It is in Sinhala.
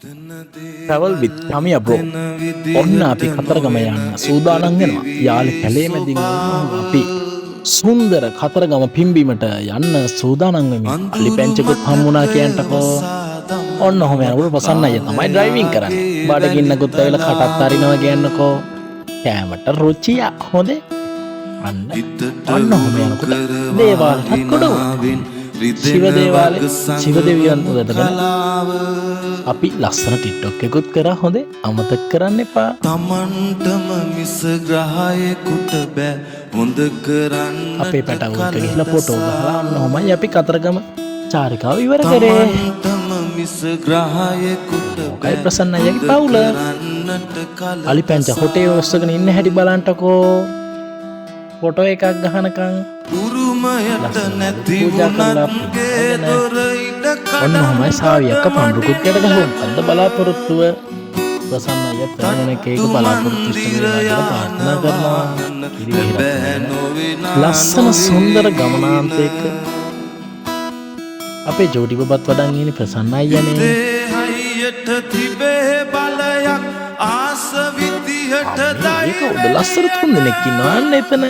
travel with Tamiya bro. ඔන්න අපි කතරගම යන්න සූදානම් වෙනවා. යාලේ කැලේ මැදින් අපි සුන්දර කතරගම පිම්බීමට යන්න සූදානම් වෙමින් අලි පැංචකුත් හම්බුණා කියන්ටකෝ. ඔන්න ඔහම යනකොට ප්‍රසන්න අයියා තමයි ඩ්‍රයිවිං කරන්නේ. බඩගින්නකුත් ඇවිල්ලා කටත් අරිනවා කියන්නකෝ. කෑමට රුචිය හොඳේ. අන්න ඔහම යනකොට දේවාලටත් ගොඩ ශිව දේවාලේ ශිව දෙවියන් උදටගෙන අපි ලස්සන ටික්ටොක් එකකුත් කරා. හොඳේ අමතක කරන්න එපා. තමන්ටම මිස ග්‍රහයෙකුට බෑ හොඳ කරන්න. අපේ පැටවුල්ට ගිහිල්ලා ෆොටෝ ගහලා අන්න ඔහමයි අපි කතරගම චාරිකාව ඉවර කරේ. තමන්ටම මිස ග්‍රහයෙකුට කයි ප්‍රසන්න අයියාගේ පවුල අලි පැංච හොටේ ඔස්සගෙන ඉන්න හැටි බලන්ටකෝ. ෆොටෝ එකක් ගහනකම් උරුමයට නැති වුණත්ගේ දොර ඉඩ ඔන්න ඔහමයි සාවියක්ක පඳුකුත් ගැට ගහුවා. අද බලාපොරොත්තුව ප්‍රසන්න අයියා පැනන එකේක බලාපොරොත්තු ඉෂ්ට වෙනවා ප්‍රාර්ථනා කරනවා. ලස්සන සුන්දර ගමනාන්තයක අපේ ජෝඩි බබත් වඩන් ඉන්නේ ප්‍රසන්න අයියානේ. හයියට තිබේ බලයක් ආස විදිහට ඒක උඩ ලස්සන තුන් දෙනෙක් ඉන්නවා අන්න එතන.